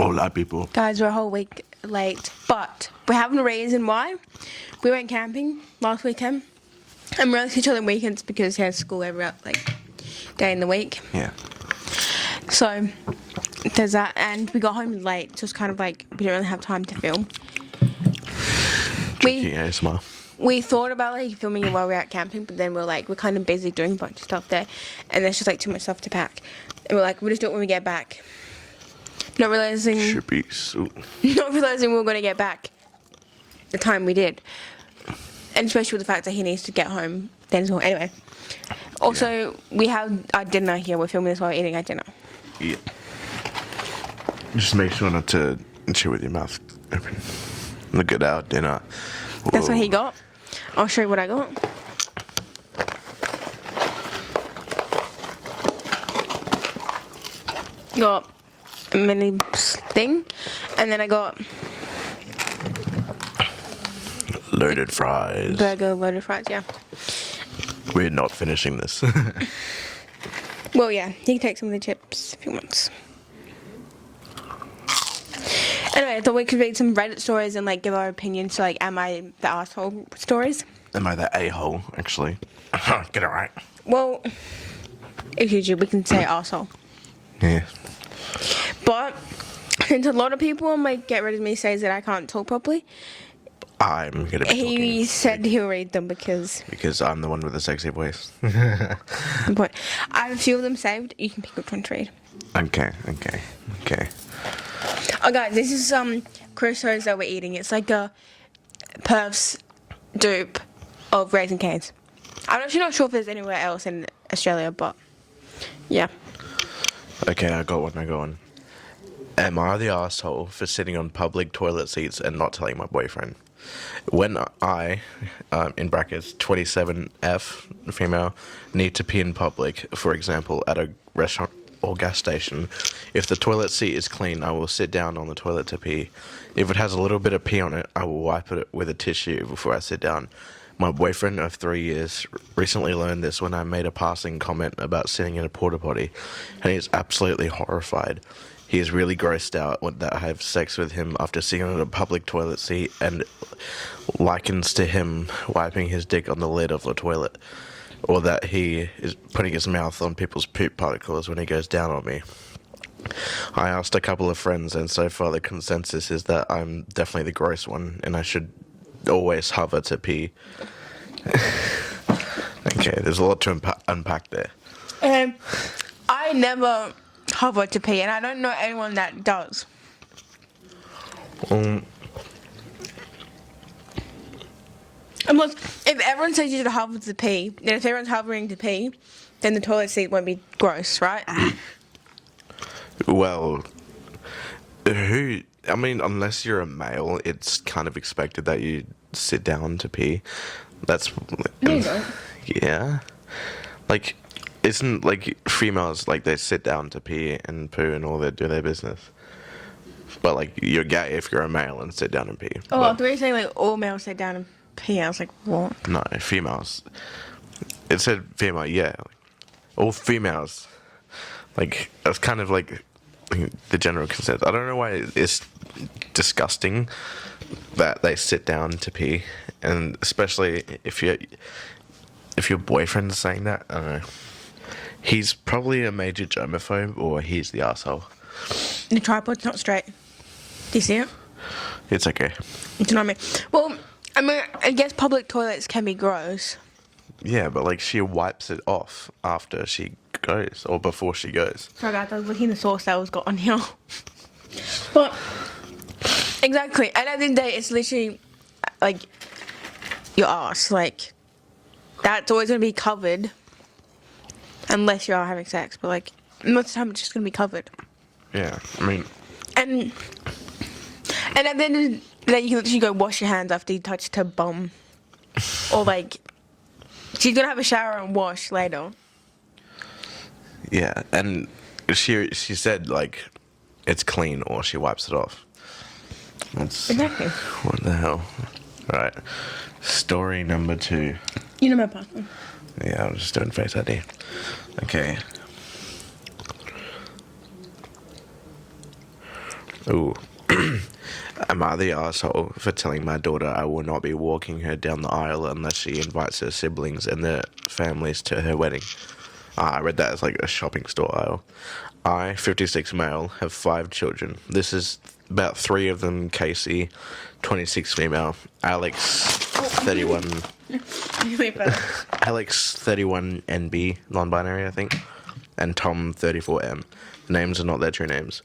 Hola, people. Guys, we're a whole week late, but we have a reason why. We went camping last weekend, and we only see each other on weekends because he has school every day in the week. Yeah. So there's that, and we got home late, so it's kind of like we didn't really have time to film. Tricky ASMR. We thought about like filming it while we were out camping, but then we're kind of busy doing a bunch of stuff there, and there's just like too much stuff to pack. And we're like, we'll just do it when we get back. Not realizing Should be soon. Not realizing we were going to get back the time we did. And especially with the fact that he needs to get home then as well. Anyway. Also, we have our dinner here. We're filming this while we're eating our dinner. Yeah. Just make sure not to chew with your mouth open. Look at our dinner. That's what he got. I'll show you what I got. Got a mini thing. And then I got loaded fries. burger loaded fries, yeah. We're not finishing this. Well, yeah, you can take some of the chips if you want. Anyway, I thought we could read some Reddit stories and like give our opinions. So, like, am I the asshole stories? Am I the a-hole, actually? Get it right. Well, if you do, we can say asshole. Yeah. But since a lot of people on my Get Rid of Me says that I can't talk properly, I'm going to be talking. he said he'll read them because I'm the one with the sexy voice. but I have a few of them saved. You can pick which one to read. Okay. Oh, guys, this is Crusoe's that we're eating. It's like a Perth's dupe of Raisin Canes. I'm actually not sure if there's anywhere else in Australia, but yeah. Okay, I got one. Am I the asshole for sitting on public toilet seats and not telling my boyfriend? When I, in brackets, 27F, female, need to pee in public, for example, at a restaurant or gas station, if the toilet seat is clean, I will sit down on the toilet to pee. If it has a little bit of pee on it, I will wipe it with a tissue before I sit down. My boyfriend of 3 years recently learned this when I made a passing comment about sitting in a porta potty, and he's absolutely horrified. He is really grossed out that I have sex with him after sitting on a public toilet seat and likens to him wiping his dick on the lid of the toilet, or that he is putting his mouth on people's poop particles when he goes down on me. I asked a couple of friends, and so far the consensus is that I'm definitely the gross one, and I should always hover to pee. Okay, there's a lot to unpack there. I never hover to pee, and I don't know anyone that does. Unless, if everyone says you should hover to pee, then if everyone's hovering to pee, then the toilet seat won't be gross, right? Well, unless you're a male, it's kind of expected that you sit down to pee. That's... No, you don't. Yeah. Like, isn't, like, females, like, they sit down to pee and poo and all do their business. But, like, you're gay if you're a male and sit down and pee. Oh, I thought you were saying, like, all males sit down and pee. I was like, what? No, females. It said female, yeah. All females. Like, that's kind of, like, the general consensus. I don't know why it's disgusting that they sit down to pee. And especially if your boyfriend's saying that, I don't know. He's probably a major germaphobe, or he's the asshole. The tripod's not straight. Do you see it? It's okay. Do you know what I mean? Well, I mean, I guess public toilets can be gross. Yeah, but like she wipes it off after she goes, or before she goes. Sorry guys, I was looking at the sauce that was got on here. But, exactly. And at the end of the day, it's literally, like, your ass. Like, that's always going to be covered. Unless you are having sex, but like most of the time it's just gonna be covered. Yeah, I mean, and at the end of the day, you can literally go wash your hands after you touched her bum, or like she's gonna have a shower and wash later. Yeah, and she said like it's clean or she wipes it off. That's exactly. What the hell? Right. Story number 2. You know my password. Yeah, I was just doing Face ID. Okay. Ooh. Am I the asshole for telling my daughter I will not be walking her down the aisle unless she invites her siblings and their families to her wedding? I read that as like a shopping store aisle. I, 56 male, have 5 children. This is about 3 of them Casey, 26 female, Alex, 31, Really bad. Alex, 31 NB, non-binary, I think, and Tom, 34M. The names are not their true names.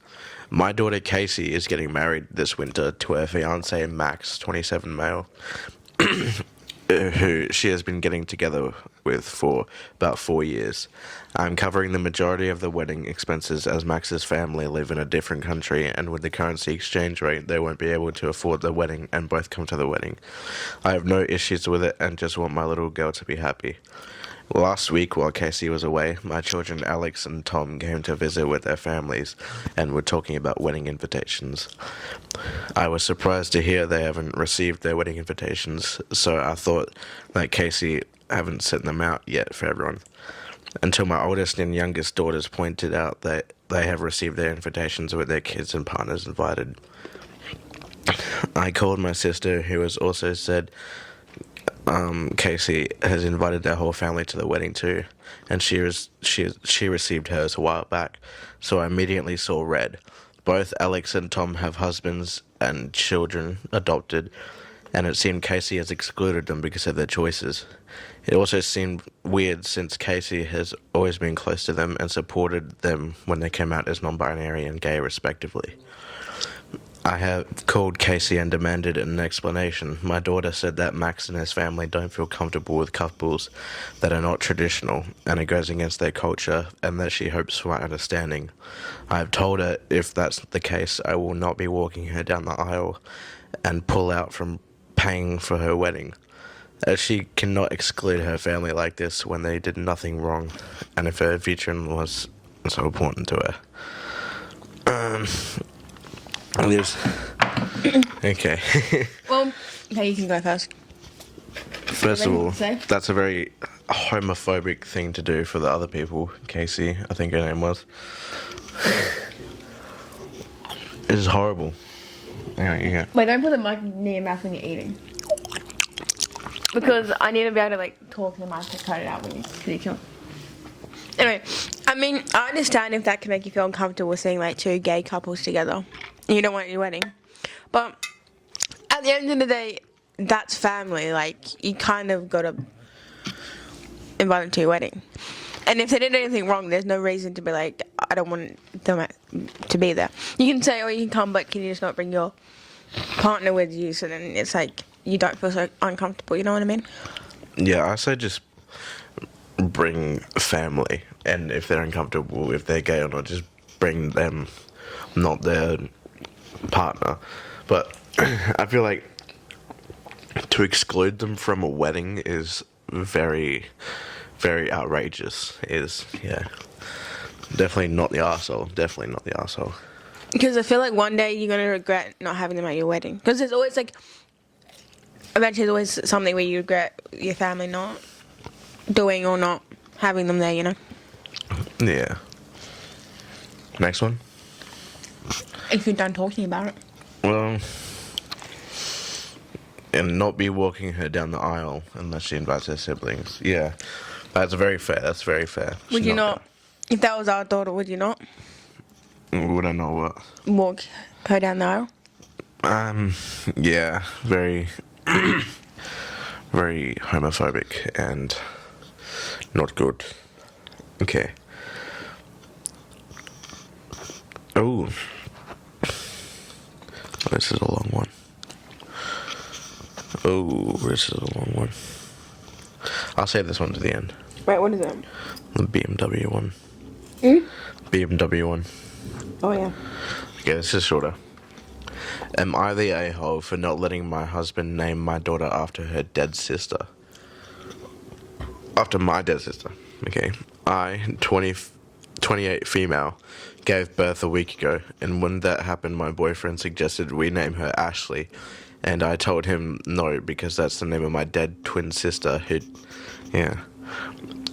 My daughter Casey is getting married this winter to her fiance Max, 27 male, who she has been getting together with for about 4 years. I'm covering the majority of the wedding expenses as Max's family live in a different country, and with the currency exchange rate, they won't be able to afford the wedding and both come to the wedding. I have no issues with it and just want my little girl to be happy. Last week, while Casey was away, my children Alex and Tom came to visit with their families and were talking about wedding invitations. I was surprised to hear they haven't received their wedding invitations, so I thought that Casey haven't sent them out yet for everyone. Until my oldest and youngest daughters pointed out that they have received their invitations with their kids and partners invited. I called my sister, who has also said Casey has invited their whole family to the wedding too, and she received hers a while back, so I immediately saw red. Both Alex and Tom have husbands and children adopted, and it seemed Casey has excluded them because of their choices. It also seemed weird since Casey has always been close to them and supported them when they came out as non-binary and gay respectively. I have called Casey and demanded an explanation. My daughter said that Max and his family don't feel comfortable with couples that are not traditional, and it goes against their culture, and that she hopes for my understanding. I have told her if that's the case, I will not be walking her down the aisle and pull out from paying for her wedding, as she cannot exclude her family like this when they did nothing wrong, and if her future was so important to her. There's... Okay. Well, okay, you can go first. First of all, Say? that's a very homophobic thing to do for the other people. Casey, I think her name was. It is horrible. Anyway, yeah. Wait, don't put the mic near your mouth when you're eating. Because I need to be able to like talk in the mic and cut it out when you kill. Anyway, I mean, I understand if that can make you feel uncomfortable seeing like 2 gay couples together. You don't want your wedding. But at the end of the day, that's family. Like, you kind of got to invite them to your wedding. And if they did anything wrong, there's no reason to be like, I don't want them to be there. You can say, oh, you can come, but can you just not bring your partner with you? So then it's like, you don't feel so uncomfortable, you know what I mean? Yeah, I say just bring family. And if they're uncomfortable, if they're gay or not, just bring them, not their partner. But I feel like to exclude them from a wedding is very, very outrageous. Yeah, definitely not the arsehole. Definitely not the arsehole. Because I feel like one day you're going to regret not having them at your wedding. Because there's always like, eventually there's always something where you regret your family not doing or not having them there, you know? Yeah. Next one. If you're done talking about it. Well, and not be walking her down the aisle unless she invites her siblings. Yeah, that's very fair. That's very fair. Would you not, if that was our daughter, would you not Would I know what? walk her down the aisle? Yeah, very, very homophobic and not good. Okay. Oh. This is a long one. Oh, this is a long one. I'll save this one to the end. Wait, what is it? The BMW one. Hmm? BMW one. Oh, yeah. Okay, this is shorter. Am I the a-hole for not letting my husband name my daughter after her dead sister? After my dead sister. Okay. I, 28 female, gave birth a week ago, and when that happened, my boyfriend suggested we name her Ashley, and I told him no, because that's the name of my dead twin sister yeah.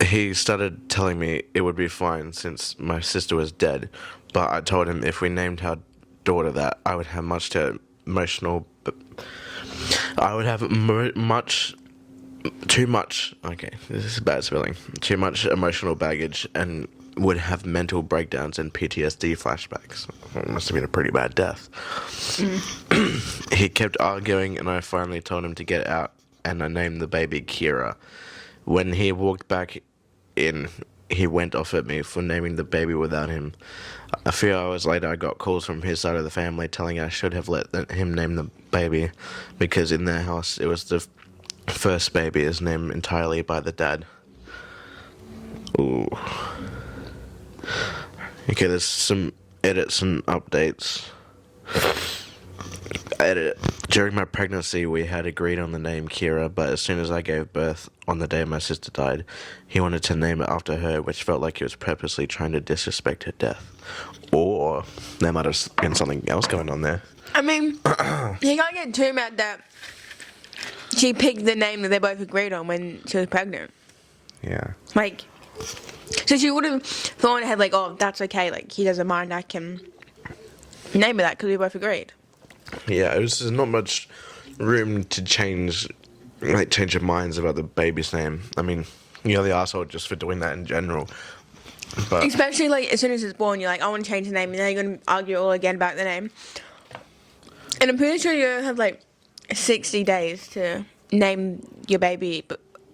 He started telling me it would be fine since my sister was dead, but I told him if we named our daughter that I would have much to emotional. I would have too much. Okay, this is bad spelling. Too much emotional baggage and would have mental breakdowns and PTSD flashbacks. It must have been a pretty bad death. He kept arguing, and I finally told him to get out, and I named the baby Kira. When he walked back in, he went off at me for naming the baby without him. A few hours later, I got calls from his side of the family telling I should have let him name the baby, because in their house it was the first baby is named entirely by the dad. Ooh. Okay, there's some edits and updates. Edit. During my pregnancy, we had agreed on the name Kira, but as soon as I gave birth, on the day my sister died, he wanted to name it after her, which felt like he was purposely trying to disrespect her death. Or there might have been something else going on there. I mean, you can't get too mad that she picked the name that they both agreed on when she was pregnant. Yeah. Like, so she would have thought in her head, like, oh, that's okay, like, he doesn't mind, I can name it that because we both agreed. Yeah, there's not much room to change your minds about the baby's name. I mean, you're the asshole just for doing that in general. But especially, like, as soon as it's born, you're like, I want to change the name, and then you're going to argue all again about the name. And I'm pretty sure you have, like, 60 days to name your baby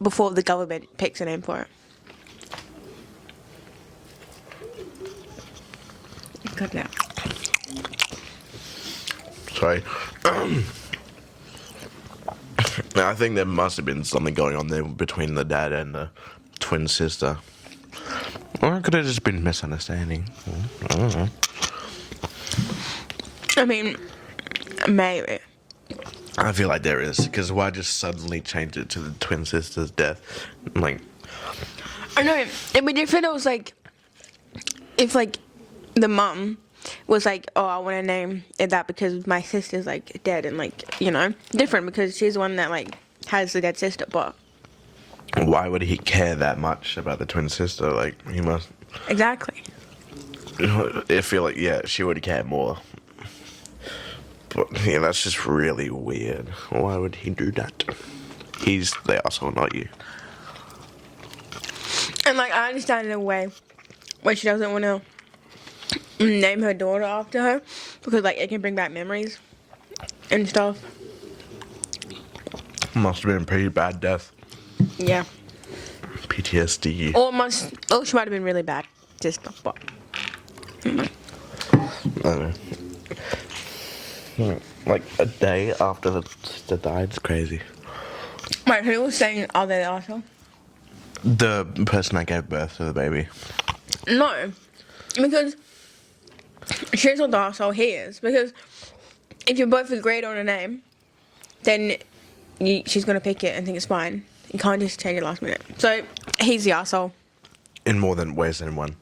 before the government picks a name for it. Cut it out. sorry. I think there must have been something going on there between the dad and the twin sister. Or it could have just been misunderstanding. I don't know. I mean, maybe. I feel like there is, because why just suddenly change it to the twin sister's death? Like, I know, it'd be different if it was like, if like, the mum was like, oh, I want to name it that because my sister's like dead, and like, you know, different because she's the one that like has the dead sister, but why would he care that much about the twin sister? Like, he must. Exactly. I feel like, yeah, she would care more. But, yeah, that's just really weird. Why would he do that? He's the asshole, not you. And like, I understand in a way why she doesn't want to name her daughter after her, because like it can bring back memories and stuff. Must have been a pretty bad death. Yeah. PTSD. Or she might have been really bad. Just but. I don't know. Like a day after the sister died, it's crazy. Wait, who was saying are they the asshole? The person that gave birth to the baby. No, because she's not the asshole, he is. Because if you both agreed on a name, then she's going to pick it and think it's fine. You can't just change it last minute. So, he's the asshole. In more than ways than one.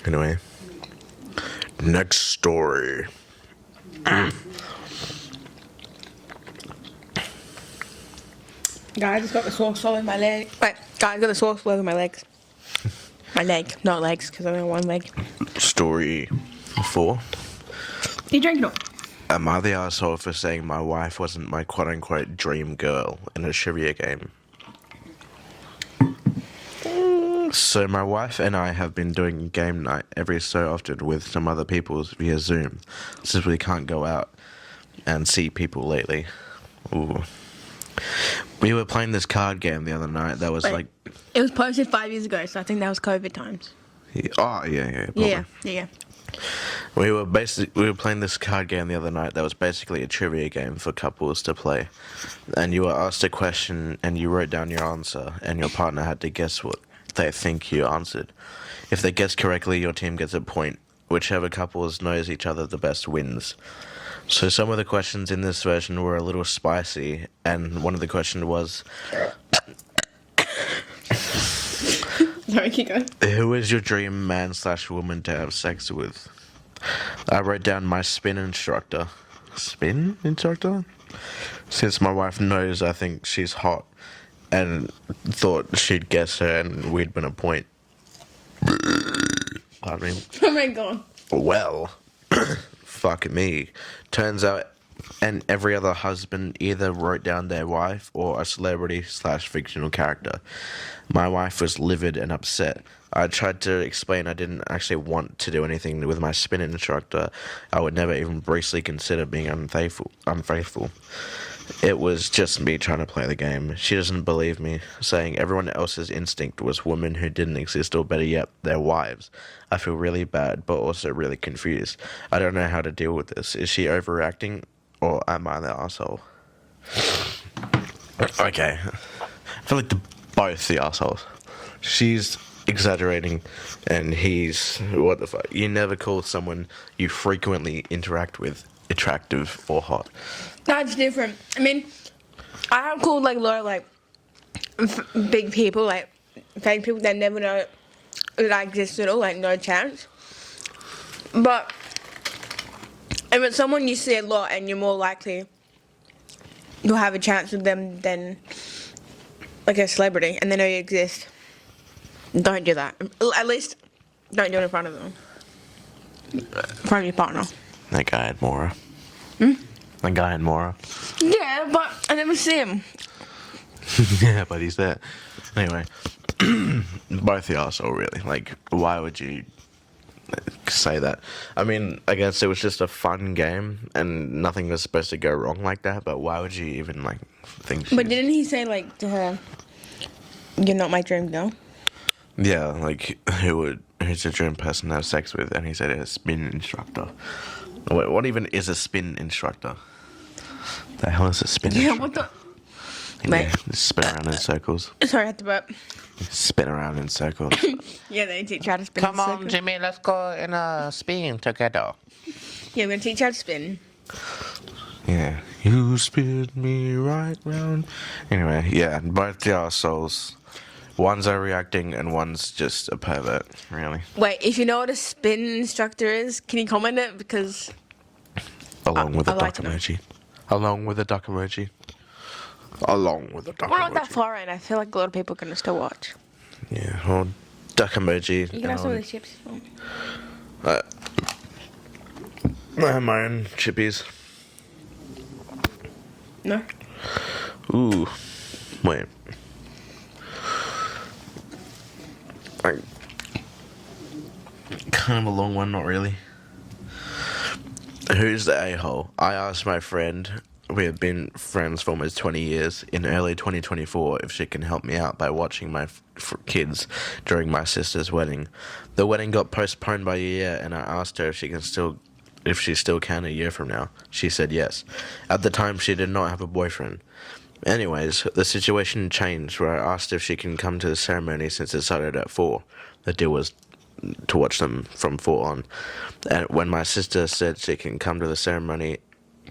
Anyway. Next story. Guys, it's got the sauce all over my leg. Wait, guys, got the sauce all over my legs. My leg, not legs, because I only have one leg. Story 4. You drinking it? Am I the asshole for saying my wife wasn't my quote-unquote dream girl in a trivia game? So my wife and I have been doing game night every so often with some other people via Zoom, since we can't go out and see people lately. Ooh. We were playing this card game the other night that was like... It was posted 5 years ago, so I think that was COVID times. Yeah, oh, yeah. Probably. Yeah. We were playing this card game the other night that was basically a trivia game for couples to play. And you were asked a question and you wrote down your answer, and your partner had to guess what they think you answered. If they guess correctly, your team gets a point. Whichever couples knows each other the best wins. So some of the questions in this version were a little spicy, and one of the questions was... Sorry, keep going. Who is your dream man/woman to have sex with? I wrote down my spin instructor. Spin instructor? Since my wife knows I think she's hot, and thought she'd guess her and we'd been a point. Pardon me. Oh my god. Well, Fuck me. Turns out, and every other husband either wrote down their wife or a celebrity slash fictional character. My wife was livid and upset. I tried to explain I didn't actually want to do anything with my spin instructor. I would never even briefly consider being unfaithful. It was just me trying to play the game. She doesn't believe me, saying everyone else's instinct was women who didn't exist, or better yet, their wives. I feel really bad, but also really confused. I don't know how to deal with this. Is she overreacting, or am I the asshole? Okay. I feel like both the assholes. She's exaggerating, and he's... What the fuck? You never call someone you frequently interact with attractive or hot. That's different. I mean, I have called like a lot of like big people, like fake people that never know that I exist at all, like no chance. But if it's someone you see a lot and you're more likely to have a chance with them than like a celebrity and they know you exist, don't do that. At least don't do it in front of them. In front of your partner. That guy had Mora. That guy had Mora. Yeah, but I never see him. Yeah, but he's there. Anyway, both the arsehole, really. Like, why would you say that? I mean, I guess it was just a fun game, and nothing was supposed to go wrong like that, but why would you even, like, think But didn't he say, like, to her, you're not my dream girl? Yeah, like, who's your dream person to have sex with? And he said a spin instructor. Wait, what even is a spin instructor? The hell is a spin instructor? Yeah, what the... Yeah, Wait. just spin around in circles. Sorry, I had to burp. Spin around in circles. Yeah, they teach you how to spin. Come in on, circles. Jimmy, let's go in a spin together. Yeah, we're gonna teach you how to spin. Yeah. You spin me right round. Anyway, yeah, both the arseholes. One's overreacting and one's just a pervert, really. Wait, if you know what a spin instructor is, can you comment it? Because Along with a I'd like duck to know. emoji. Along with a duck emoji. Along with a duck we're emoji. not that far in. I feel like a lot of people can still watch. Yeah, well, duck emoji. You can have some of the chips. I have my own chippies. No? Ooh. Wait. Kind of a long one, not really. Who's the a-hole? I asked my friend, we have been friends for almost 20 years, in early 2024 if she can help me out by watching my kids during my sister's wedding. The wedding got postponed by a year, and I asked her if she still can a year from now. She said yes. At the time, she did not have a boyfriend. Anyways, the situation changed where I asked if she can come to the ceremony since it started at 4. The deal was to watch them from 4 on. And when my sister said she can come to the ceremony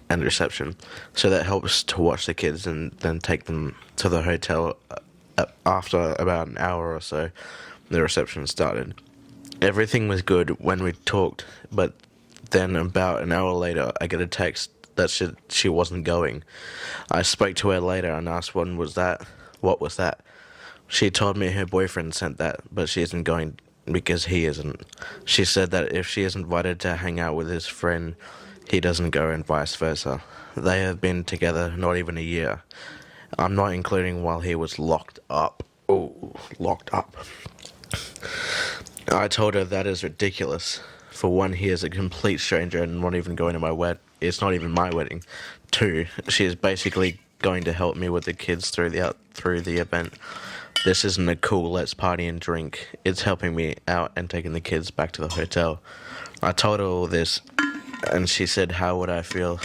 and reception, so that helps to watch the kids and then take them to the hotel after about an hour or so, the reception started. Everything was good when we talked, but then about an hour later, I get a text that she wasn't going. I spoke to her later and asked what was that. She told me her boyfriend sent that, but she isn't going because he isn't. She said that if she is invited to hang out with his friend, he doesn't go and vice versa. They have been together not even a year. I'm not including while he was locked up. Oh, locked up. I told her that is ridiculous. For one, he is a complete stranger and not even going to my wedding. It's not even my wedding. 2, she is basically going to help me with the kids through the event. This isn't a cool let's party and drink. It's helping me out and taking the kids back to the hotel. I told her all this, and she said, how would I feel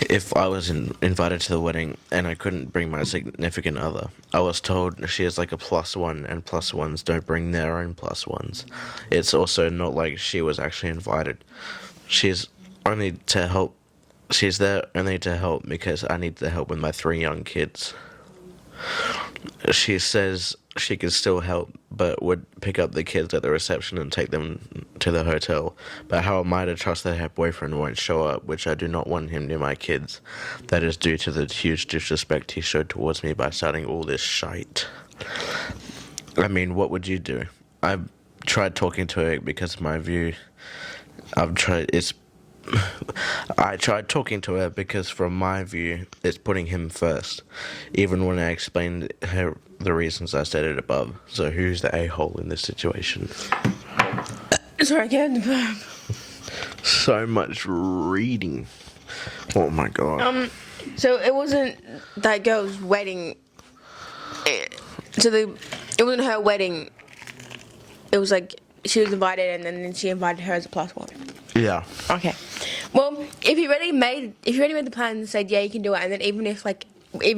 if I was invited to the wedding and I couldn't bring my significant other? I was told she is like a +1, and +1s don't bring their own +1s. It's also not like she was actually invited. She's there only to help because I need the help with my 3 young kids. She says she could still help, but would pick up the kids at the reception and take them to the hotel. But how am I to trust that her boyfriend won't show up, which I do not want him near my kids? That is due to the huge disrespect he showed towards me by starting all this shite. I mean, what would you do? I tried talking to her because of my view. I've tried. I tried talking to her because, from my view, it's putting him first. Even when I explained her the reasons I stated above. So who's the a-hole in this situation? Sorry, get the verb. So much reading. Oh my god. So it wasn't that girl's wedding. It wasn't her wedding. It was like she was invited, and then she invited her as a plus one. Yeah. Okay. Well, if you already made the plan and said, yeah, you can do it, and then even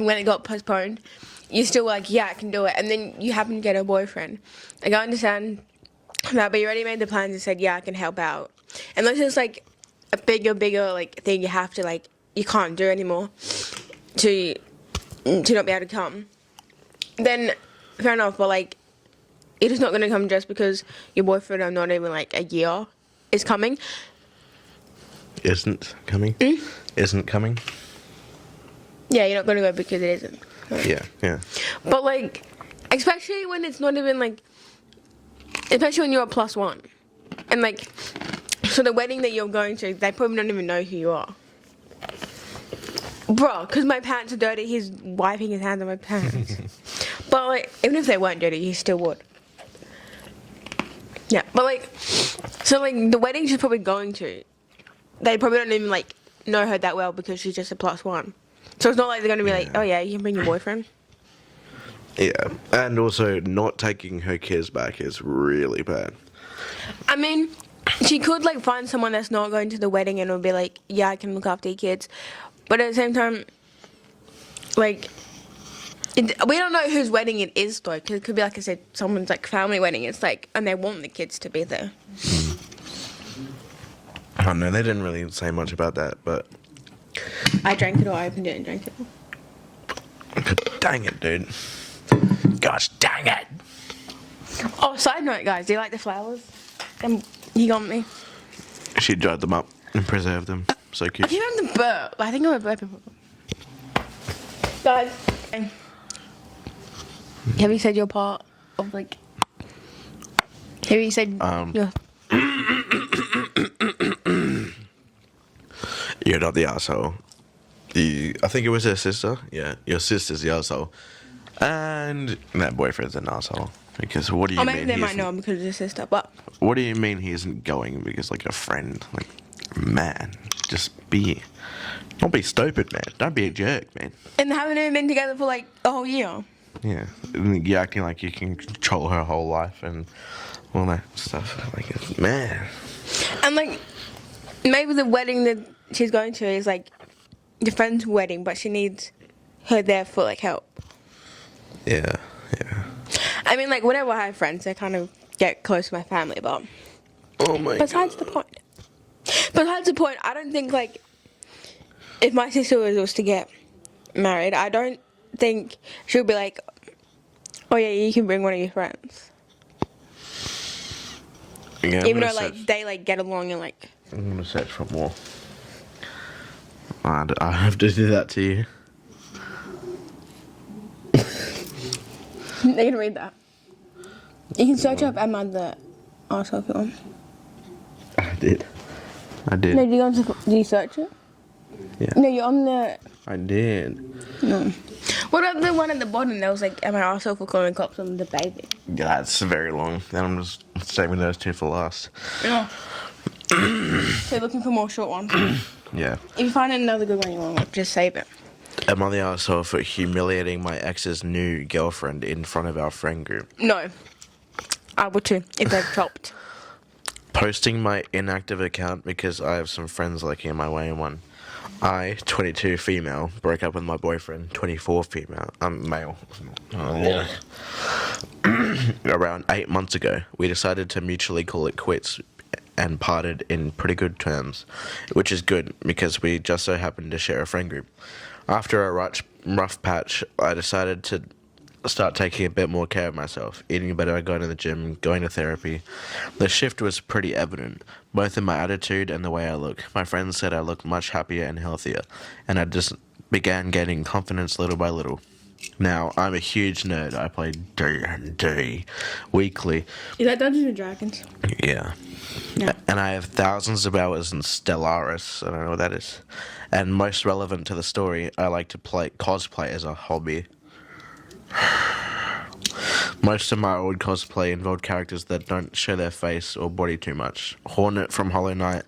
when it got postponed, you're still like, yeah, I can do it, and then you happen to get a boyfriend. Like, I understand that, but you already made the plans and said, yeah, I can help out. Unless it's like a bigger like thing you have to like you can't do anymore to not be able to come. Then fair enough, but like you're just not gonna come just because your boyfriend or not even like a year is coming. Isn't coming? Isn't coming? Yeah, you're not gonna go because it isn't. Yeah. But like, especially when it's not even like, especially when you're a plus one, and like, so the wedding that you're going to, they probably don't even know who you are. Bro, because my pants are dirty, he's wiping his hands on my pants. But like, even if they weren't dirty, he still would. Yeah, but like, so like the wedding she's probably going to, they probably don't even like know her that well because she's just a plus one. So it's not like they're gonna be like, oh yeah, you can bring your boyfriend. Yeah, and also not taking her kids back is really bad. I mean, she could like find someone that's not going to the wedding and will be like, yeah, I can look after your kids. But at the same time, like, we don't know whose wedding it is though, because it could be, like I said, someone's like family wedding. It's like, and they want the kids to be there. Oh no, they didn't really say much about that, but I drank it or I opened it and drank it. dang it, dude. Gosh, dang it. Oh, side note, guys, do you like the flowers? He got me. She dried them up and preserved them. So I cute. think I'm the burp. I think I'm a burping problem. Guys, have you said your part of like? Have you said your? You're not the asshole. I think it was her sister. Yeah, your sister's the asshole. And that boyfriend's an asshole. Because what do you Or mean? maybe they might know him because of his sister, but. What do you mean he isn't going because like a friend? Like, man, just don't be stupid, man. Don't be a jerk, man. And they haven't even been together for like a whole year. Yeah, you're acting like you can control her whole life and all that stuff. Like, man. And like, maybe the wedding that she's going to is like your friend's wedding, but she needs her there for like help. Yeah. I mean, like, whenever I have friends, they kind of get close to my family, but Oh my besides the point. Besides the point, I don't think, like, if my sister was to get married, I don't think she'll be like, oh yeah, you can bring one of your friends. Yeah, Even though, like, they, like, get along and, like... I'm gonna search for more. I have to do that to you. They can read that. You can search up Emma the arsehole if you want. I did. No, do you search it? Yeah. No, you're on the... I did. No. What about the one at the bottom that was like, am I arsehole for calling cops on the baby? Yeah, that's very long. Then I'm just saving those two for last. No. So you're looking for more short ones. Yeah. If you find another good one you want, just save it. Am I the asshole for humiliating my ex's new girlfriend in front of our friend group? No. I would too, if they've chopped. Posting my inactive account because I have some friends liking my way in one. I, 22 female, broke up with my boyfriend, 24 female. Male. Oh, yeah. Around 8 months ago, we decided to mutually call it quits and parted in pretty good terms, which is good because we just so happened to share a friend group. After a rough patch, I decided to start taking a bit more care of myself, eating better, going to the gym, going to therapy. The shift was pretty evident, both in my attitude and the way I look. My friends said I looked much happier and healthier, and I just began gaining confidence little by little. Now, I'm a huge nerd. I play D&D weekly. Is that Dungeons and Dragons? Yeah. Yeah. And I have thousands of hours in Stellaris. I don't know what that is. And most relevant to the story, I like to play cosplay as a hobby. Most of my old cosplay involved characters that don't show their face or body too much. Hornet from Hollow Knight,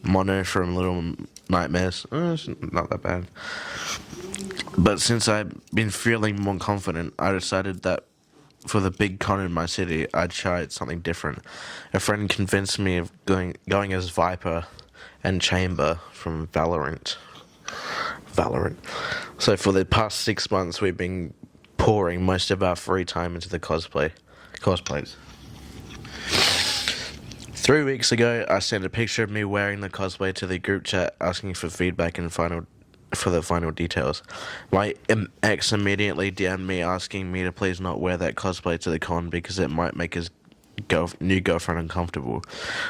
Mono from Little Nightmares. It's not that bad. But since I've been feeling more confident, I decided that for the big con in my city, I'd try something different. A friend convinced me of going as Viper and Chamber from Valorant. So for the past 6 months, we've been pouring most of our free time into the cosplays. 3 weeks ago, I sent a picture of me wearing the cosplay to the group chat, asking for feedback and for the final details. My ex immediately DM'd me asking me to please not wear that cosplay to the con because it might make his new girlfriend uncomfortable.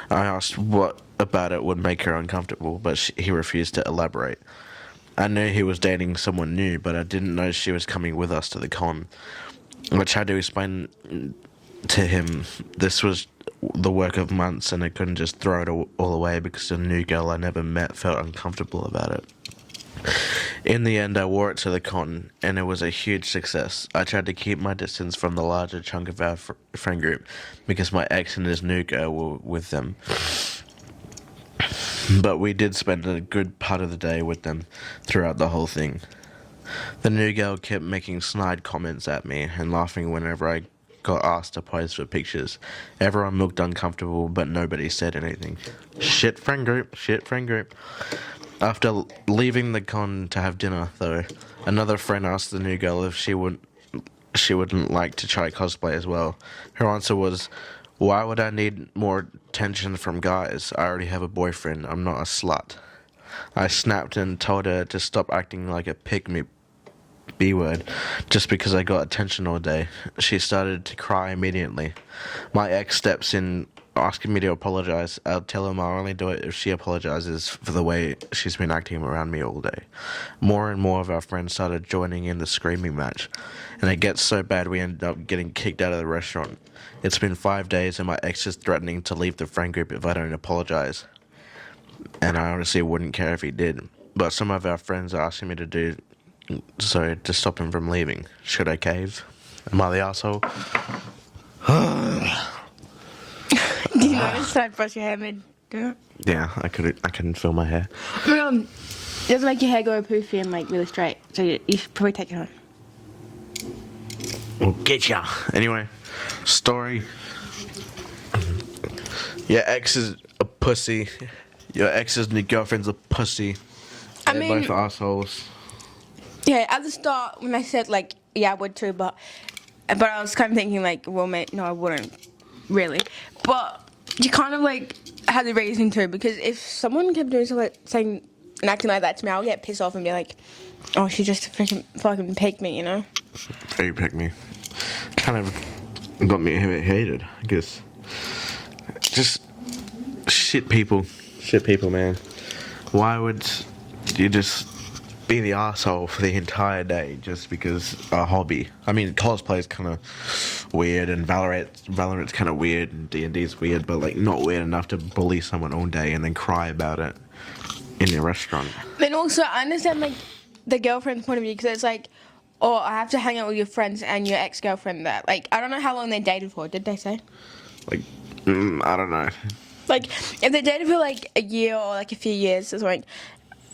I asked what about it would make her uncomfortable, but he refused to elaborate. I knew he was dating someone new, but I didn't know she was coming with us to the con. I tried to explain to him this was the work of months and I couldn't just throw it all away because a new girl I never met felt uncomfortable about it. In the end, I wore it to the con, and it was a huge success. I tried to keep my distance from the larger chunk of our friend group because my ex and his new girl were with them. But we did spend a good part of the day with them throughout the whole thing. The new girl kept making snide comments at me and laughing whenever I got asked to pose for pictures. Everyone looked uncomfortable, but nobody said anything. Shit friend group. After leaving the con to have dinner, though, another friend asked the new girl if she wouldn't like to try cosplay as well. Her answer was, "Why would I need more attention from guys? I already have a boyfriend. I'm not a slut." I snapped and told her to stop acting like a pick-me B-word just because I got attention all day. She started to cry immediately. My ex steps in asking me to apologize. I'll tell him I'll only do it if she apologizes for the way she's been acting around me all day. More and more of our friends started joining in the screaming match, and it gets so bad we ended up getting kicked out of the restaurant. It's been 5 days and my ex is threatening to leave the friend group if I don't apologize. And I honestly wouldn't care if he did. But some of our friends are asking me to do so to stop him from leaving. Should I cave? Am I the asshole? Do you notice that I brush your hair mid? Yeah, I couldn't feel my hair. It doesn't make your hair go poofy and like really straight. So you should probably take it home. We'll get ya. Anyway, story. Your ex is a pussy. Your ex's new girlfriend's a pussy. I They're mean, both assholes. Yeah, at the start when I said like, yeah, I would too, but I was kind of thinking like, well, mate, no, I wouldn't really. But you kind of like had the reason to, because if someone kept doing something, saying and acting like that to me, I'll get pissed off and be like, oh, she just fucking picked me, you know? Hey, you picked me. Kind of got me hated, I guess. Just shit people, man. Why would you just be the asshole for the entire day just because a hobby? I mean, cosplay is kind of weird, and Valorant's kind of weird, and D&D's weird, but like not weird enough to bully someone all day and then cry about it in a restaurant. And also, I understand like the girlfriend's point of view, because it's like, oh, I have to hang out with your friends and your ex-girlfriend. That like, I don't know how long they dated for. Did they say? Like, I don't know. Like, if they dated for like a year or like a few years or something,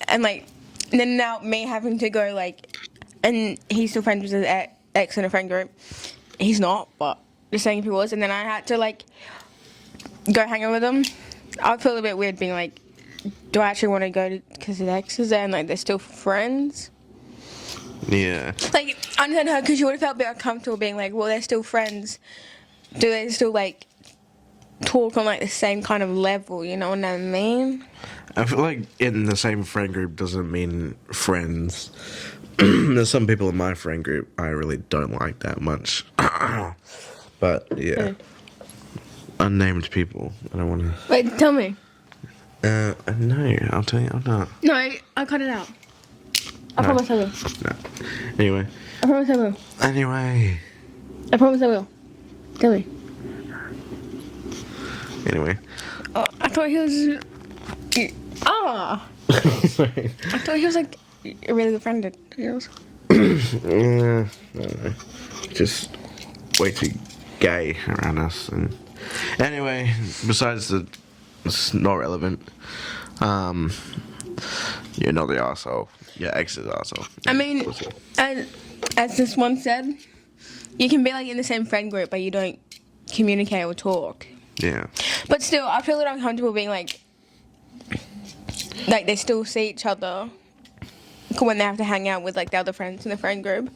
and like, then now me having to go like, and he's still friends with his ex in a friend group. He's not, but just saying if he was, and then I had to like go hang out with him. I'd feel a bit weird being like, do I actually want to go because his ex is there and like they're still friends? Yeah. Like, I understand her because she would have felt a bit uncomfortable being like, well, they're still friends. Do they still like talk on like the same kind of level? You know what I mean? I feel like in the same friend group doesn't mean friends. There's some people in my friend group I really don't like that much. But yeah. Unnamed people. I don't want to. Wait, tell me. No, I'll tell you. I'm not. No, I cut it out. I promise I will. No. Anyway. I promise I will. Anyway. I promise I will. Tell me. Anyway. Oh, I thought he was. Ah! Sorry. I thought he was like a really good friend of yours. I don't know. Just way too gay around us. And anyway, besides the, it's not relevant. You're not the arsehole. Your ex is arsehole. I mean, as this one said, you can be like in the same friend group, but you don't communicate or talk. Yeah. But still, I feel a little uncomfortable being like they still see each other when they have to hang out with like the other friends in the friend group.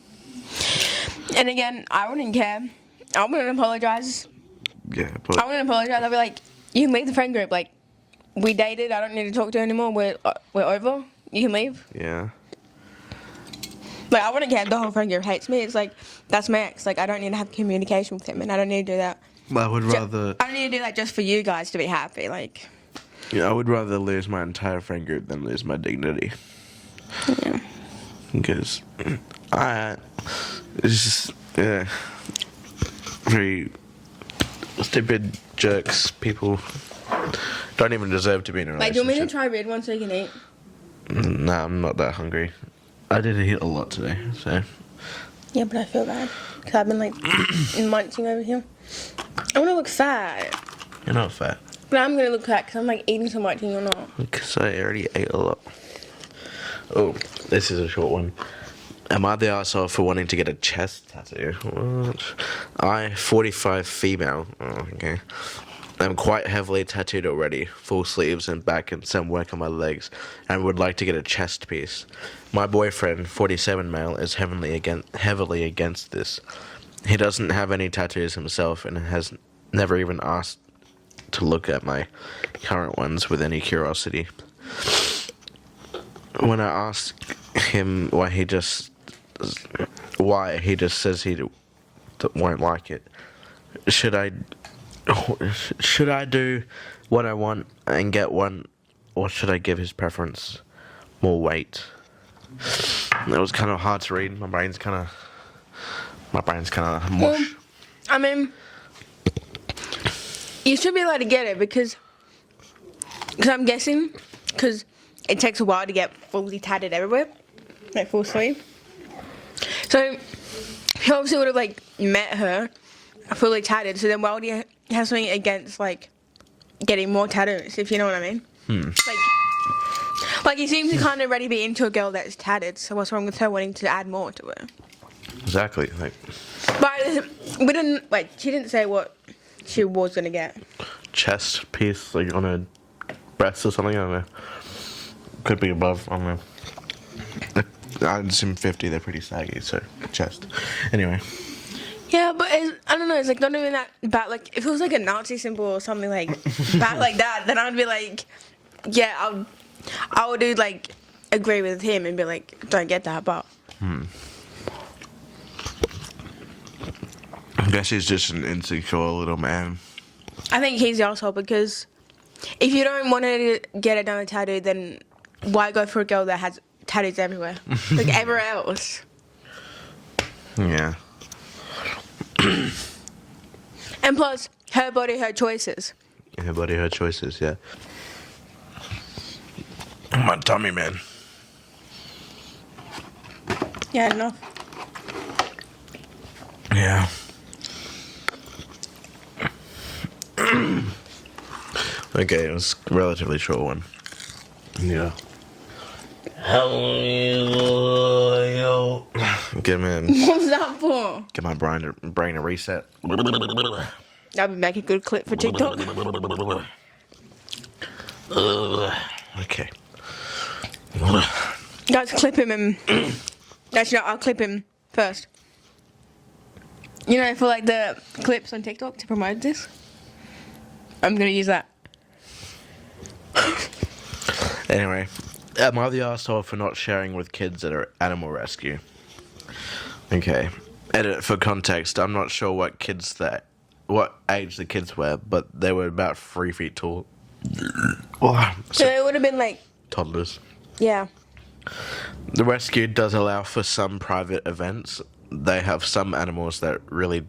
And again, I wouldn't care. I wouldn't apologize. Yeah, but I wouldn't apologize. I'd be like, you can leave the friend group. Like, we dated. I don't need to talk to you anymore. We're over. You can leave. yeah. Like, I wouldn't care if the whole friend group hates me. It's like, that's my ex. Like, I don't need to have communication with him, and I don't need to do that. I would rather. I don't need to do that just for you guys to be happy. Like, Yeah, I would rather lose my entire friend group than lose my dignity. yeah. Because it's just very stupid jerks. People don't even deserve to be in a Like, do you want me to relationship. try red one so you can eat? Nah, I'm not that hungry. I did eat a lot today, so Yeah, but I feel bad. Because I've been, like, munching over here. I want to look fat. you're not fat. But I'm going to look fat because I'm, like, eating so much and you're not. Because I already ate a lot. Oh, this is a short one. Am I the arsehole for wanting to get a chest tattoo? What? I, 45 female. Oh, okay. I'm quite heavily tattooed already, full sleeves and back and some work on my legs, and would like to get a chest piece. My boyfriend, 47 male, is heavily against this. He doesn't have any tattoos himself and has never even asked to look at my current ones with any curiosity. When I ask him why, he just says he won't like it. Should I do what I want and get one, or should I give his preference more weight? It was kind of hard to read. My brain's kind of mush. Well, I mean, you should be allowed to get it because I'm guessing, because it takes a while to get fully tatted everywhere, like full sleeve. So he obviously would have like met her fully tatted. So then why would he have something against like getting more tattoos? If you know what I mean. Like he seems to kind of already be into a girl that's tatted. So what's wrong with her wanting to add more to her? Exactly. Like, But we didn't like. She didn't say what she was gonna get. chest piece, like on her breast or something. I don't know. Could be above. I don't know. I'd assume 50. They're pretty saggy. So chest. Anyway. Yeah, but I don't know. It's like not even that bad. Like if it was like a Nazi symbol or something like bad like that, then I'd be like, yeah, I would do like agree with him and be like, don't get that. But I guess he's just an insecure little man. I think he's the asshole because if you don't want to get it done a tattoo, then why go for a girl that has tattoos everywhere, like everywhere else? Yeah. And plus, her body, her choices. Her body, her choices, yeah. My tummy, man. Yeah, enough. Yeah. Okay, it was a relatively short one. Yeah. Get man. What's that for? Get my brain a reset. That would make a good clip for TikTok. Okay. Guys, clip him and... Actually, no, I'll clip him first. You know, for like the clips on TikTok to promote this, I'm gonna use that. Anyway, am I the arsehole for not sharing with kids at an animal rescue? Okay. Edit for context. I'm not sure what age the kids were, but they were about 3 feet tall. So it would have been like, Toddlers. yeah. The rescue does allow for some private events. They have some animals that really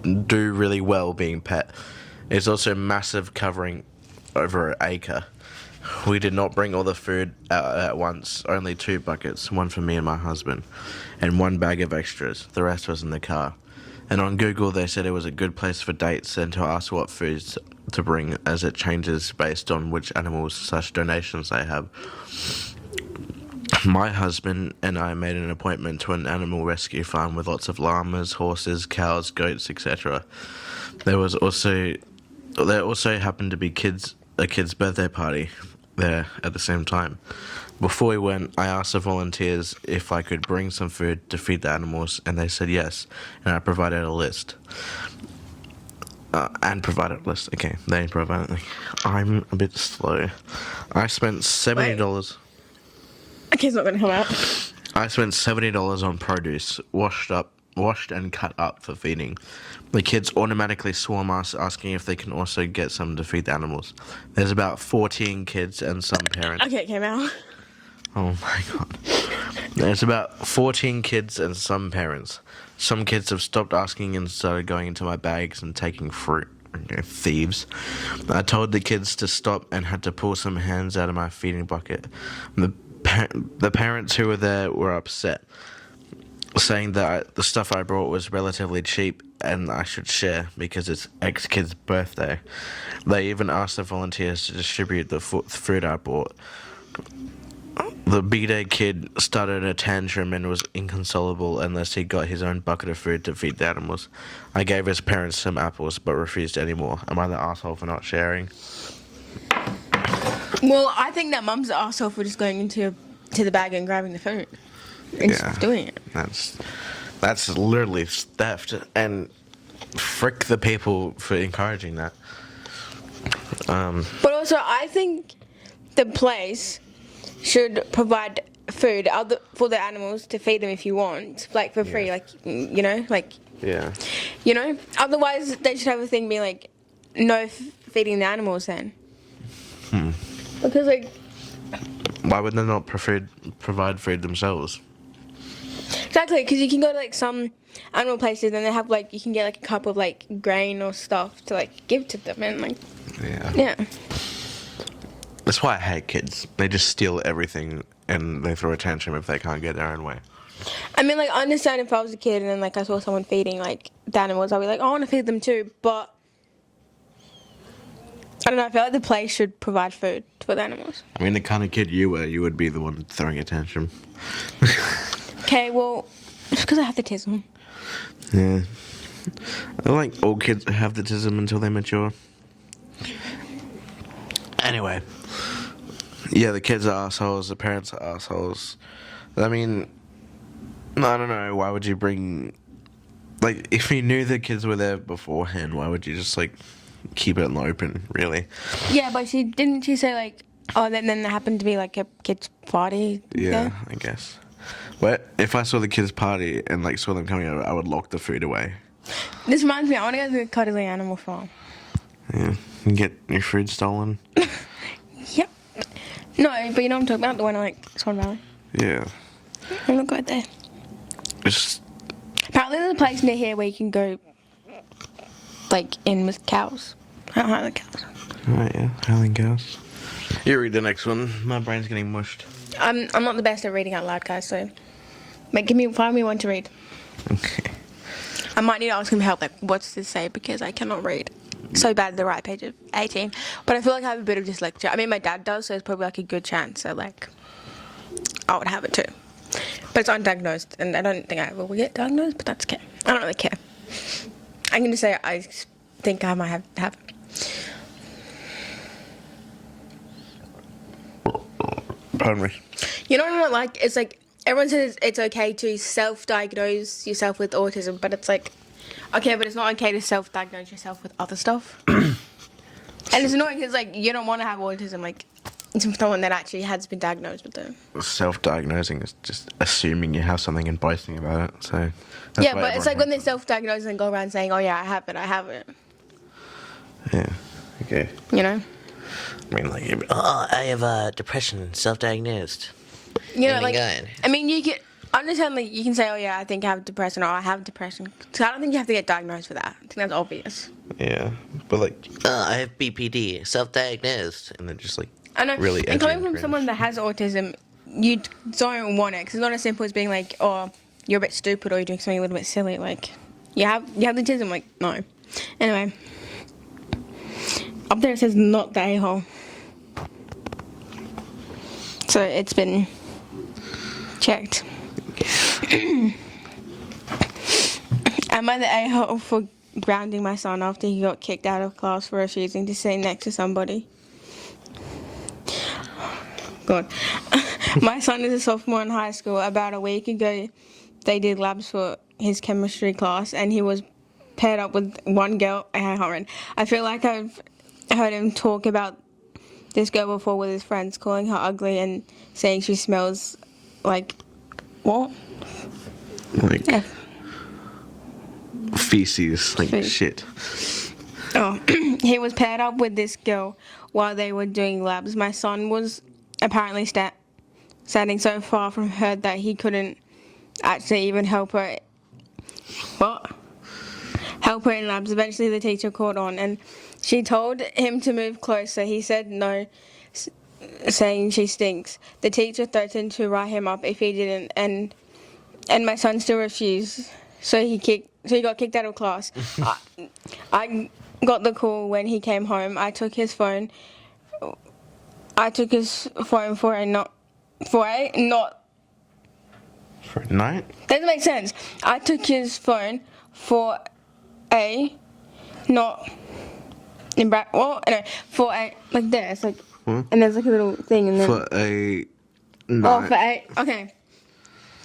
do really well being pet. It's also massive, covering over an acre. We did not bring all the food out at once, only 2 buckets, one for me and my husband, and 1 bag of extras. The rest was in the car. And on Google they said it was a good place for dates and to ask what foods to bring, as it changes based on which animals / donations they have. My husband and I made an appointment to an animal rescue farm with lots of llamas, horses, cows, goats, etc. There also happened to be a kid's birthday party there at the same time. Before we went, I asked the volunteers if I could bring some food to feed the animals, and they said yes, and I provided a list. Okay, they provided. I'm a bit slow. I spent $70. Okay, it's not going to come out. I spent $70 on produce, washed and cut up for feeding. The kids automatically swarm us, asking if they can also get some to feed the animals. There's about 14 kids and some parents. Okay, it came out. Oh my god. There's about 14 kids and some parents. Some kids have stopped asking and started going into my bags and taking fruit. Okay, thieves. I told the kids to stop and had to pull some hands out of my feeding bucket. The parents who were there were upset, saying that the stuff I brought was relatively cheap and I should share because it's ex-kid's birthday. They even asked the volunteers to distribute the food I bought. The B-Day kid started a tantrum and was inconsolable unless he got his own bucket of food to feed the animals. I gave his parents some apples but refused any more. Am I the asshole for not sharing? Well, I think that mum's the arsehole for just going into the bag and grabbing the food. And just doing it. That's literally theft, and frick the people for encouraging that. But also, I think the place should provide food for the animals to feed them if you want, like for free, like Yeah. Otherwise, they should have a thing be like, no feeding the animals then. Because why would they not provide food themselves? Exactly, because you can go to like some animal places and they have like you can get like a cup of like grain or stuff to like give to them and like yeah. That's why I hate kids. They just steal everything and they throw a tantrum if they can't get their own way. I mean, like, I understand if I was a kid and then like I saw someone feeding like the animals, I'd be like, I want to feed them too, but I don't know. I feel like the place should provide food for the animals. I mean, the kind of kid you were, you would be the one throwing a tantrum. Okay, well, it's because I have autism. Yeah. I don't think all kids have autism until they mature. Anyway. Yeah, the kids are assholes, the parents are assholes. I mean, I don't know, why would you bring... Like, if you knew the kids were there beforehand, why would you just, like, keep it in the open, really? Yeah, but didn't she say, like, oh, then there happened to be, like, a kid's party Yeah, there? I guess. But if I saw the kids' party and, like, saw them coming over, I would lock the food away. This reminds me, I want to go to the Cuddly Animal Farm. Yeah, and get your food stolen. Yep. No, but you know what I'm talking about? The one in, like, Swan Valley. Yeah. I'm not going there. Just... Apparently there's a place near here where you can go, like, in with cows. I don't like cows. Alright, yeah, howling cows. You read the next one. My brain's getting mushed. I'm not the best at reading out loud, guys, so... Like, find me one to read. Okay. I might need to ask him help, like, what's this say, because I cannot read. So bad at the right page of 18. But I feel like I have a bit of dyslexia. I mean, my dad does, so it's probably, like, a good chance that, like, I would have it too. But it's undiagnosed, and I don't think I ever will get diagnosed, but that's okay. I don't really care. I'm going to say I think I might have it. Pardon me. You know what I don't like? It's like, everyone says it's okay to self-diagnose yourself with autism, but it's like, okay, but it's not okay to self-diagnose yourself with other stuff. And it's annoying because, like, you don't want to have autism, like, it's someone that actually has been diagnosed with it. Self-diagnosing is just assuming you have something and boasting about it, so... Yeah, but it's like when they self-diagnose and go around saying, oh yeah, I have it. Yeah, okay. You know? I mean, like... Oh, I have depression, self-diagnosed. You know, Oh my like, God. I mean, you can understand, like, you can say, oh, yeah, I think I have depression, or I have depression. So I don't think you have to get diagnosed for that. I think that's obvious. Yeah, but like, I have BPD, self-diagnosed. and then just like I know, really and edgy coming and from cringe. someone that has autism, you don't want it, because it's not as simple as being like, oh, you're a bit stupid, or you're doing something a little bit silly. Like, you have autism, like, no. Anyway, up there it says not the a-hole. So it's been checked. Am I the a-hole for grounding my son after he got kicked out of class for refusing to sit next to somebody? God. My son is a sophomore in high school. About a week ago, they did labs for his chemistry class, and he was paired up with one girl. I feel like I've heard him talk about this girl before with his friends, calling her ugly and saying she smells like what? Like Yeah. feces, like Fe- shit. Oh, he was paired up with this girl while they were doing labs. My son was apparently standing so far from her that he couldn't actually even help her. What? Help her in labs. Eventually, the teacher caught on, and she told him to move closer. He said no, saying she stinks. The teacher threatened to write him up if he didn't, and my son still refused. So he got kicked out of class. I got the call when he came home. I took his phone. For a not For a night? doesn't make sense. I took his phone for a not in bracket. Well, no, for a like this, like, and there's like a little thing, and then For a oh, night. for a okay.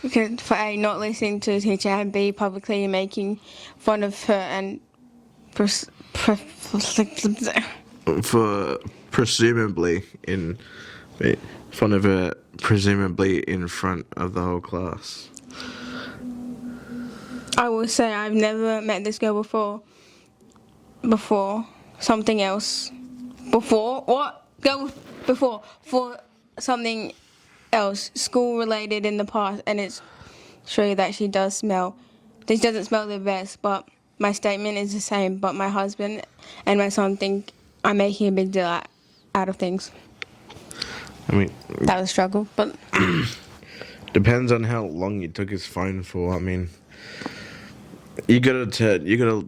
Okay, for A, not listening to the teacher, and B, publicly making fun of her and For presumably in front of her, presumably in front of the whole class. I will say I've never met this girl before something else. Before what? Girl before for something else, school related in the past, and it's true that she does smell. She doesn't smell the best, but my statement is the same. But my husband and my son think I'm making a big deal out of things. I mean, That was a struggle, but depends on how long you took his phone for. I mean, you gotta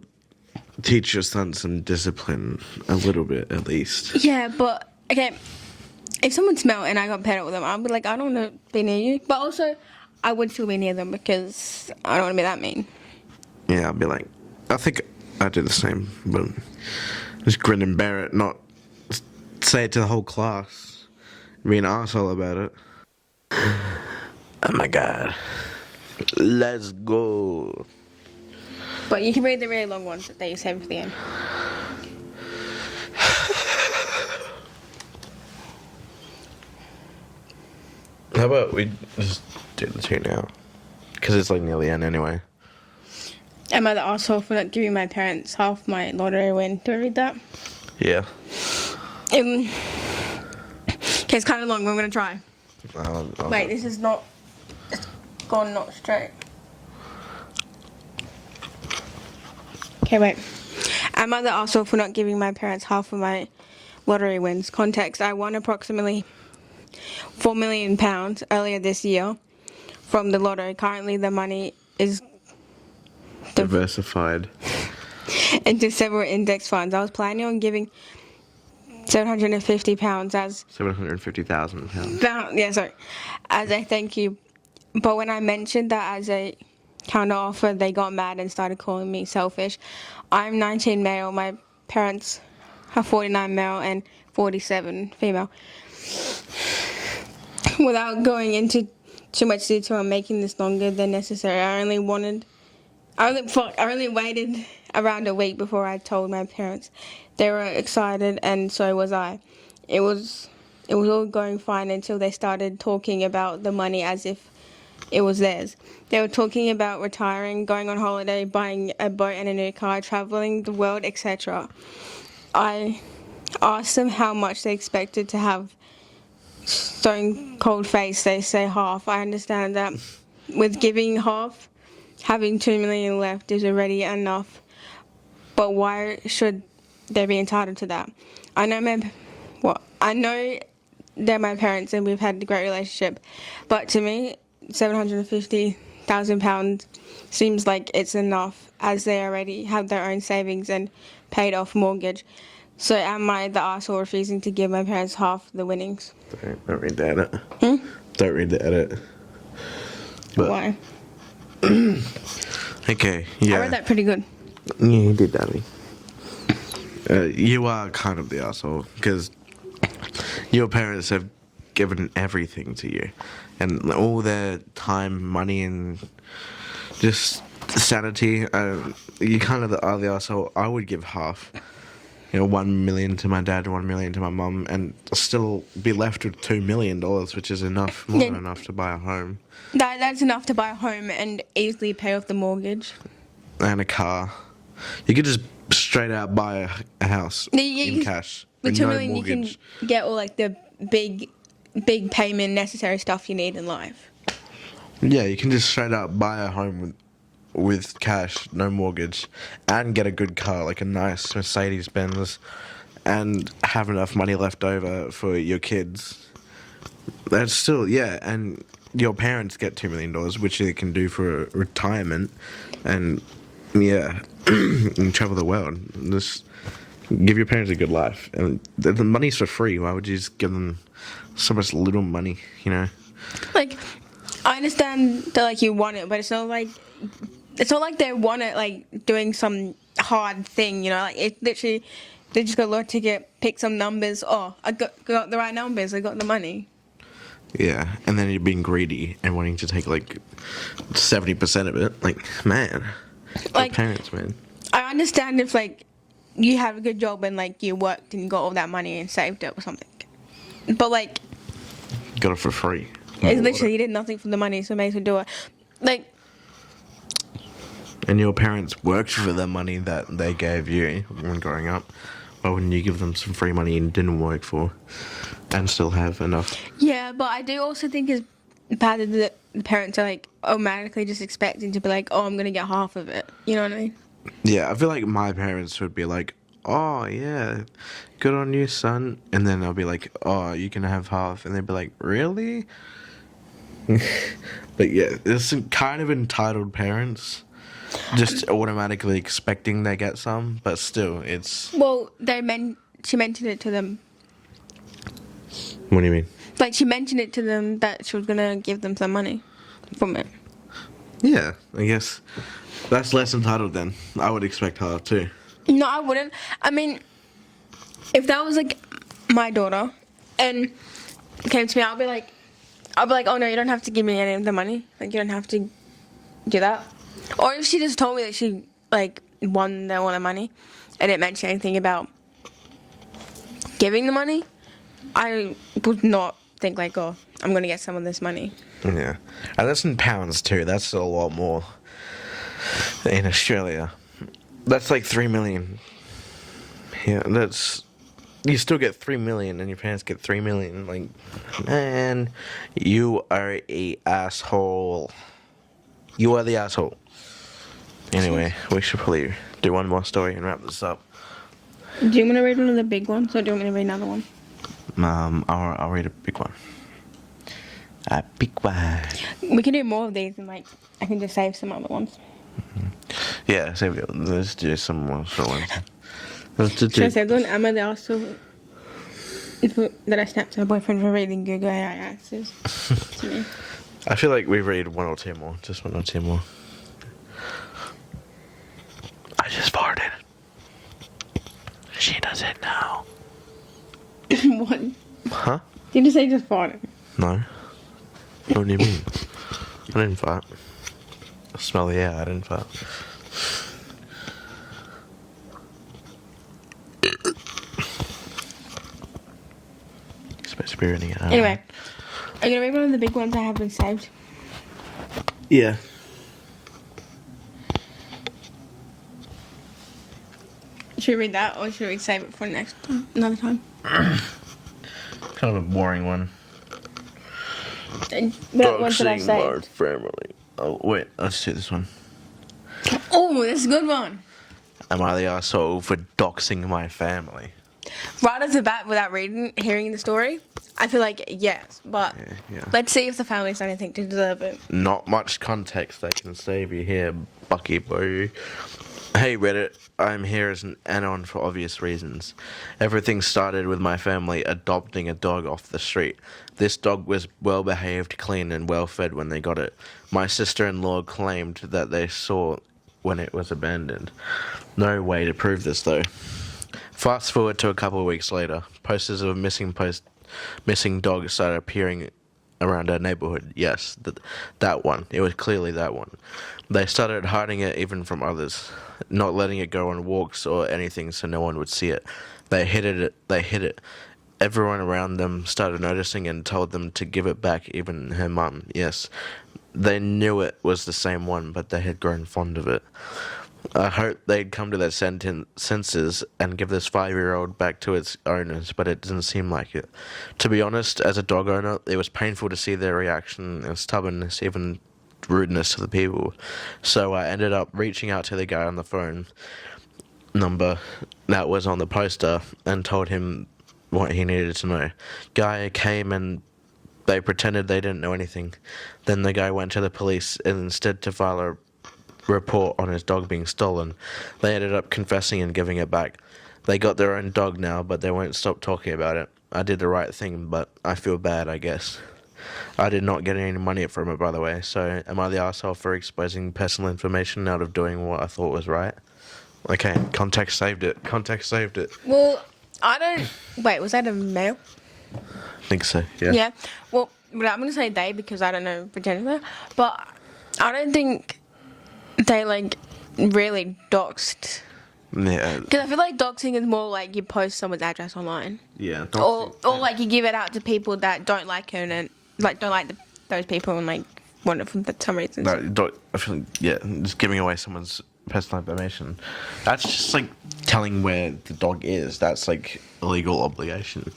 teach your son some discipline a little bit at least. yeah, but okay. If someone smelled and I got paired up with them, I'd be like, I don't want to be near you. But also, I would still be near them because I don't want to be that mean. Yeah, I'd be like, I think I do the same, but just grin and bear it, not say it to the whole class, be an asshole about it. Oh my god. Let's go. But you can read the really long ones that you save for the end. How about we just do the two now? Because it's like near the end anyway. Am I the asshole for not giving my parents half my lottery win? Do I read that? Yeah. Okay, it's kind of long, but I'm going to try. I'll Wait, this is not... It's gone not straight. Okay, wait. Am I the asshole for not giving my parents half of my lottery wins? Context, I won approximately £4 million earlier this year from the lotto. Currently, the money is diversified. into several index funds. I was planning on giving £750 as £750,000. as a thank you. But when I mentioned that as a counter offer, they got mad and started calling me selfish. I'm 19 male. My parents are 49 male and 47 female. Without going into too much detail and making this longer than necessary, I only waited around a week before I told my parents. They were excited, and so was I. It was all going fine until they started talking about the money as if it was theirs. They were talking about retiring, going on holiday, buying a boat and a new car, traveling the world, etc. I asked them how much they expected to have stone cold face they say half. I understand that with giving half, having 2 million left is already enough. But why should they be entitled to that? I know they're my parents and we've had a great relationship, but to me, £750,000 seems like it's enough as they already have their own savings and paid off mortgage. So am I the asshole refusing to give my parents half the winnings? Don't read the edit. Don't read the edit. But, Why? okay, yeah. I read that pretty good. Yeah, you did, Daddy. You are kind of the asshole because your parents have given everything to you, and all their time, money, and just sanity. You kind of are the asshole. I would give half. 1 million to my dad, 1 million to my mum, and still be left with $2 million, which is enough, more than enough to buy a home That's enough to buy a home and easily pay off the mortgage. and a car. You could just straight out buy a house in cash With with 2 no million, mortgage. you can get all like the big payment necessary stuff you need in life. Yeah, you can just straight up buy a home with cash, no mortgage, and get a good car, like a nice Mercedes Benz, and have enough money left over for your kids. That's still, yeah, and your parents get $2 million, which they can do for retirement, and yeah, and travel the world. Just give your parents a good life, and the money's for free. Why would you just give them so much little money? Like, I understand that like you want it, but it's not like they want it like doing some hard thing. Like it literally, they just got a lot ticket, pick some numbers. Oh, I got the right numbers. I got the money. Yeah, and then you're being greedy and wanting to take like 70% of it. Like, man, Like, parents, man. I understand if like you have a good job and like you worked and you got all that money and saved it or something, but like Got it for free. it's literally you did nothing for the money, so may as well do it. Like, And your parents worked for the money that they gave you when growing up. Why wouldn't you give them some free money you didn't work for and still have enough? yeah, but I do also think it's bad that the parents are like automatically just expecting to be like, oh, I'm gonna get half of it. You know what I mean? Yeah, I feel like my parents would be like, oh, yeah, good on you, son. And then I'll be like, oh, you can have half. And they'd be like, really? But yeah, there's some kind of entitled parents just automatically expecting they get some, but still, it's... Well, she mentioned it to them. What do you mean? Like, she mentioned it to them that she was gonna give them some money from it. Yeah, I guess that's less entitled then. I would expect half too. No, I wouldn't. I mean, if that was like my daughter and came to me, I'll be like, oh no, you don't have to give me any of the money. Like, you don't have to do that. Or if she just told me that she like won all the money and didn't mention anything about giving the money, I would not think like, oh, I'm gonna get some of this money. Yeah, and that's in pounds too. That's a lot more in Australia. That's like 3 million. Yeah, you still get 3 million, and your parents get 3 million. Like, man, you are a asshole. You are the asshole. Anyway, we should probably do one more story and wrap this up. Do you want to read one of the big ones, or do you want me to read another one? I'll read a big one. A big one. We can do more of these, and like I can just save some other ones. Yeah, let's do some more short ones. Should I save the one? Emma, they also that I snapped to my boyfriend for reading Google AI answers to me. I feel like we read one or two more. Just one or two more. I just farted. She doesn't know. What? Huh? Did you say just farted? No. What do you mean? I didn't fart. I smell the air. I didn't fart. You're supposed to be reading it out. Anyway, are you gonna read one of the big ones I haven't saved? Yeah. Should we read that, or should we save it for another time? Kind of a boring one. What one should I Doxing my say? family. Oh, wait, let's do this one. Oh, that's a good one. Am I the asshole for doxing my family? Right off the bat, without hearing the story, I feel like yes. But Yeah. let's see if the family's done anything to deserve it. Not much context I can save you here, Bucky boy. Hey Reddit, I'm here as an anon for obvious reasons. Everything started with my family adopting a dog off the street. This dog was well behaved, clean, and well fed when they got it. My sister-in-law claimed that they saw when it was abandoned. No way to prove this though. Fast forward to a couple of weeks later, posters of missing dogs started appearing around our neighborhood. Yes, that one. It was clearly that one. They started hiding it even from others, not letting it go on walks or anything so no one would see it. They hid it. Everyone around them started noticing and told them to give it back, even her mum. Yes, they knew it was the same one, but they had grown fond of it. I hoped they'd come to their senses and give this 5-year-old back to its owners, but it didn't seem like it. To be honest, as a dog owner, it was painful to see their reaction and stubbornness, even rudeness to the people. So I ended up reaching out to the guy on the phone number that was on the poster and told him what he needed to know. Guy came and they pretended they didn't know anything. Then the guy went to the police and instead to file a report on his dog being stolen. They ended up confessing and giving it back. They got their own dog now, but they won't stop talking about it. I did the right thing, but I feel bad, I guess. I did not get any money from it, by the way, so am I the asshole for exposing personal information out of doing what I thought was right? Okay, context saved it. Well, I don't. Wait, was that a male? I think so, yeah. Yeah. Well, I'm gonna say they because I don't know for gender, but I don't think they really doxed. Yeah. Because I feel like doxing is more like you post someone's address online, Yeah. or like you give it out to people that don't like her and don't like those people and want it for some reason. No, I feel like, yeah, just giving away someone's personal information. That's just like telling where the dog is. That's like a legal obligation.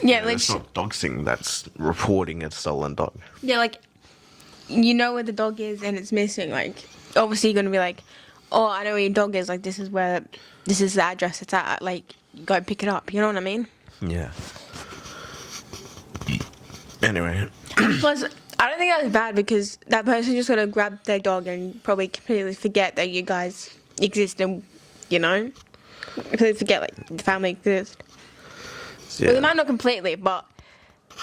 Yeah, that's not doxing. That's reporting a stolen dog. Yeah, you know where the dog is and it's missing. Obviously you're gonna be like, oh, I know where your dog is. This is the address it's at. Go pick it up. You know what I mean? Yeah. Anyway. Plus, I don't think that was bad because that person just gonna grab their dog and probably completely forget that you guys exist and, completely forget the family exists. Yeah. Well, they might not completely, but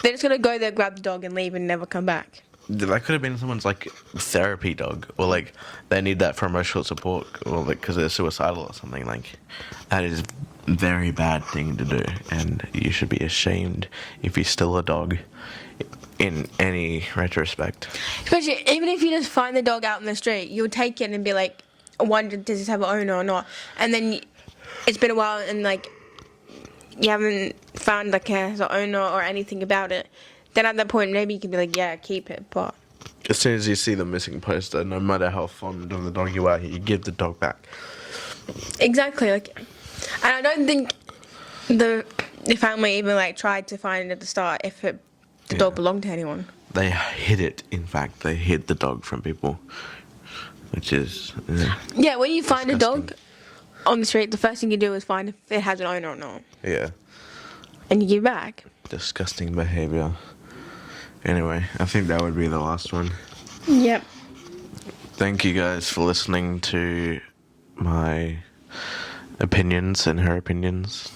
they're just gonna go there, grab the dog, and leave and never come back. That could have been someone's therapy dog, or they need that for emotional support, or because they're suicidal or something. That is a very bad thing to do, and you should be ashamed if you're still a dog. In any retrospect, Especially even if you just find the dog out in the street, you'll take it and be like, wonder does this have an owner or not, and then it's been a while and you haven't found it has an owner or anything about it. Then at that point, maybe you can be like, yeah, keep it. But as soon as you see the missing poster, no matter how fond of the dog you are, you give the dog back. exactly, and I don't think the family even tried to find it at the start if the dog belonged to anyone. They hid it. In fact, they hid the dog from people, which is Yeah, when you find disgusting. a dog on the street, the first thing you do is find if it has an owner or not, Yeah, and you give back. disgusting behavior. Anyway, I think that would be the last one. Yep. Thank you guys for listening to my opinions and her opinions.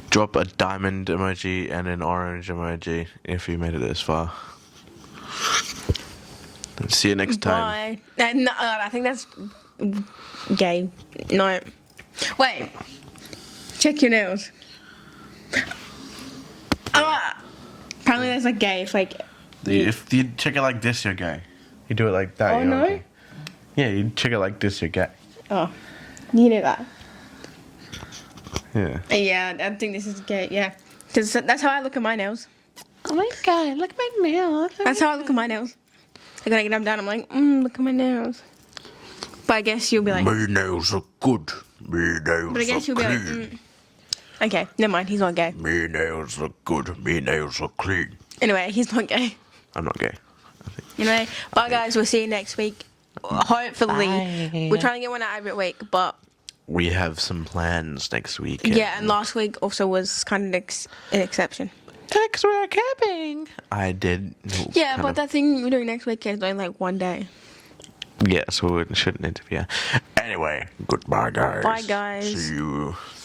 Drop a diamond emoji and an orange emoji if you made it this far. See you next time. Bye. No, I think that's gay. No. Wait. Check your nails. Apparently that's gay. If you check it like this, you're gay. You do it like that, Oh, you're no? gay. Yeah, you check it like this, you're gay. Oh, you know that. Yeah. Yeah, I think this is gay. Yeah, because that's how I look at my nails. Oh my god, look at my nails. That's how I look at my nails. Like when I get them down, I'm like, look at my nails. But I guess you'll be like, My nails are good. My nails but I guess you'll be like, okay, never mind. He's not gay. My nails are good. My nails are clean. Anyway, he's not gay. I'm not gay. Anyway, bye guys. We'll see you next week. Hopefully, Bye. we're trying to get one out every week, but We have some plans next week. yeah. And last week also was kind of an exception. Because we're camping. I did. Yeah, kind but of- that thing we're doing next week is only like one day. Yeah, so we shouldn't interfere. Anyway, goodbye, guys. Bye, guys. See you.